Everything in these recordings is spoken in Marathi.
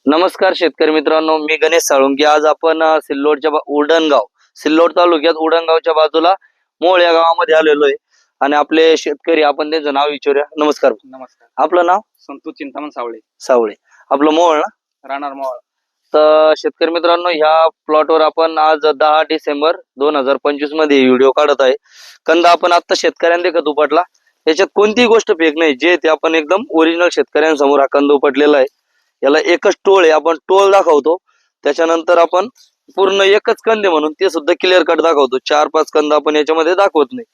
नमस्कार शेतकरी मित्रांनो, मी गणेश साळुंके. आज आपण सिल्लोड तालुक्यात उडणगावच्या बाजूला मोहोळ या गावामध्ये आलेलो आहे आणि आपले शेतकरी आपण त्यांचं नाव विचारूया. नमस्कार. नमस्कार. आपलं नाव? संतोष चिंतामण सावळे, सावळे. आपलं मोहोळ ना? राहणार मोहोळ. तर शेतकरी मित्रांनो, ह्या प्लॉटवर आपण आज 10 डिसेंबर 2025 मध्ये व्हिडिओ काढत आहे. कंद आपण आता शेतकऱ्यांना देखत उपटला. याच्यात कोणतीही गोष्ट फेक नाही, जे ते आपण एकदम ओरिजिनल शेतकऱ्यांसमोर हा कंद उपटलेला आहे. याला एकच टोळ आहे, आपण टोळ दाखवतो. त्याच्यानंतर आपण पूर्ण एकच कंद म्हणून ते सुद्धा क्लिअर कट दाखवतो. 4-5 कंद आपण याच्यामध्ये दाखवत नाही.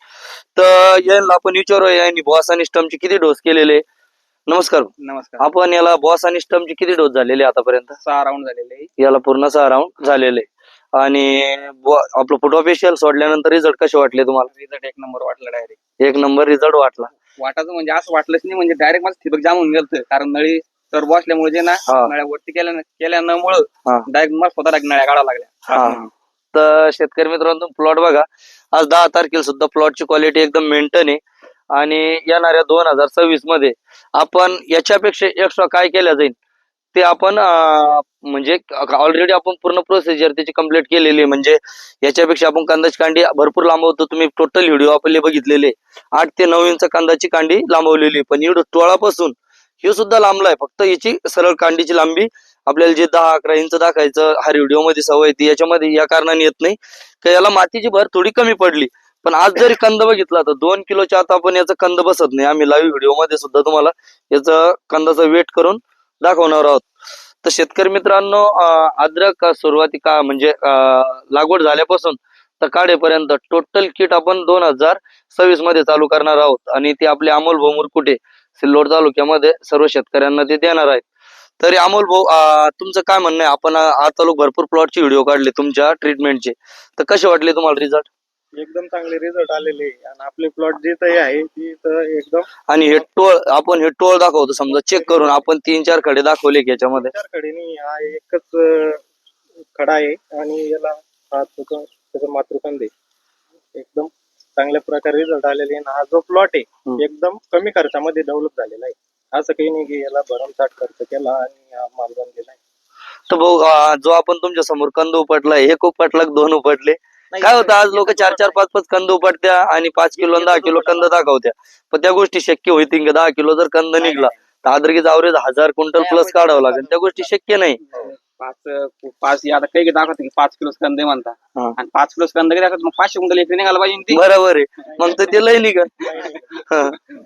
तर यांना आपण विचारूया, यांनी बॉस आणि स्टमचे किती डोस केलेले. नमस्कार. नमस्कार. आपण याला बॉस आणि स्टमचे किती डोस झालेले आतापर्यंत? 6 राऊंड झालेले. याला पूर्ण 6 राऊंड झालेले. आणि आपलं फुटोफेशियल सोडल्यानंतर रिझल्ट कसे वाटले तुम्हाला? रिझल्ट एक नंबर वाटला. डायरेक्ट एक नंबर रिझल्ट वाटला. वाटायचं म्हणजे असं वाटलंच नाही, म्हणजे डायरेक्ट माझं ठिबक जाम होऊन गेलं. कारण नळी तर बसल्यामुळे जे ना नळ्या वरती केल्यामुळे डायरेक्ट मला स्वतः नळ्या काढावं लागल्या. तर शेतकरी मित्रांनो, प्लॉट बघा. आज 10 तारखेला सुद्धा प्लॉटची क्वालिटी एकदम मेंटेन आहे. आणि येणाऱ्या 2026 मध्ये आपण याच्यापेक्षा एक्स्ट्रा काय केलं जाईल ते आपण म्हणजे ऑलरेडी आपण पूर्ण प्रोसिजर त्याची कंप्लीट केलेली आहे. म्हणजे याच्यापेक्षा आपण कांद्याची कांडी भरपूर लांबवतो. तुम्ही टोटल व्हिडिओ आपले बघितलेले 8 ते 9 इंच कांद्याची कांडी लांबवलेली, पण एवढं टोळापासून हे सुद्धा लांबलाय. फक्त याची सरळ कांडीची लांबी आपल्याला जे 10-11 इंच दाखायचं हा व्हिडिओ मध्ये सवय ती याच्यामध्ये या कारणाने येत नाही की याला मातीची भर थोडी कमी पडली. पण आज जरी कंद बघितला तर 2 किलोच्या आत आपण याचा कंद बसत नाही. आम्ही लाईव्ह व्हिडिओ मध्ये सुद्धा तुम्हाला याचं कंदाचं वेट करून दाखवणार आहोत. तर शेतकरी मित्रांनो, अद्रक सुरुवाती का म्हणजे लागवड झाल्यापासून तर काढेपर्यंत टोटल किट आपण 2026 मध्ये चालू करणार आहोत. आणि ते आपले अमोल भाऊ मुरकुटे सिल्लोड तालुक्यामध्ये सर्व शेतकऱ्यांना ते देणार आहेत. तरी अमोल भाऊ, तुमचं काय म्हणणं आहे? आपण आता लोक भरपूर प्लॉटचे व्हिडिओ काढले तुमच्या ट्रीटमेंटचे, तर कसे वाटले तुम्हाला रिझल्ट? एकदम चांगले रिझल्ट आलेले आणि आपले प्लॉट जिथं आहे तिथं एकदम. आणि हे टोळ दाखवतो, समजा चेक करून आपण 3-4 खडे दाखवले की याच्यामध्ये 4 खडे हा एकच खडा आहे आणि याला त्याचं मातृकंद आहे. एकदम चांगल्या प्रकारे रिझल्ट आलेले आहे. हा जो प्लॉट आहे एकदम कमी खर्चामध्ये डेव्हलप झालेला आहे. असं काही नाही की याला भरमसाठ खर्च केला आणि हा माल बनलेला आहे. तर भाऊ, जो आपण तुमच्या समोर कंद उपटलाय, एक उपटला 2 उपटले, काय होतं आज लोक 4-4, 5-5 कंद उपटत्या आणि 5 किलो 10 किलो कंद दाखवत्या. पण त्या गोष्टी शक्य होतील का? 10 किलो जर कंद निघला तर आदरकीचा अवरेज 1000 क्विंटल प्लस काढावं लागेल. त्या गोष्टी शक्य नाही. 5 आता काही दाखवत 5 किलो कंद म्हणता आणि 5 किलो कंद दाखवत मग 500 क्विंटल एकरी निघाला पाहिजे. बरोबर आहे. मग तर ते लय निघल.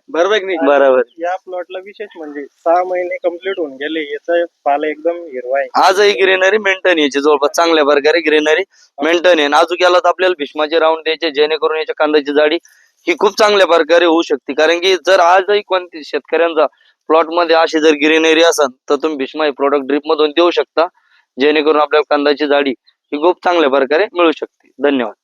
बरोबर की नाही? बरोबर. या प्लॉटला विशेष म्हणजे 6 महिने कम्प्लीट होऊन गेले. याचा पाला एकदम हिरवा आहे. आजही ग्रीनरी मेंटेन याची जवळपास चांगल्या प्रकारे ग्रीनरी मेंटेन आहे. अजून याला तर आपल्याला भीष्माचे राऊंड द्यायचे, जेणेकरून याच्या कांद्याची जाडी ही खूप चांगल्या प्रकारे होऊ शकते. कारण की जर आजही कोणती शेतकऱ्यांचा प्लॉट मध्ये अशी जर ग्रीनरी असेल तर तुम्ही भीष्मा हे प्रोडक्ट ड्रिप मधून देऊ शकता, जेणेकरून आपल्या कांद्याची जाडी ही खूप चांगल्या प्रकारे मिळू शकते. धन्यवाद.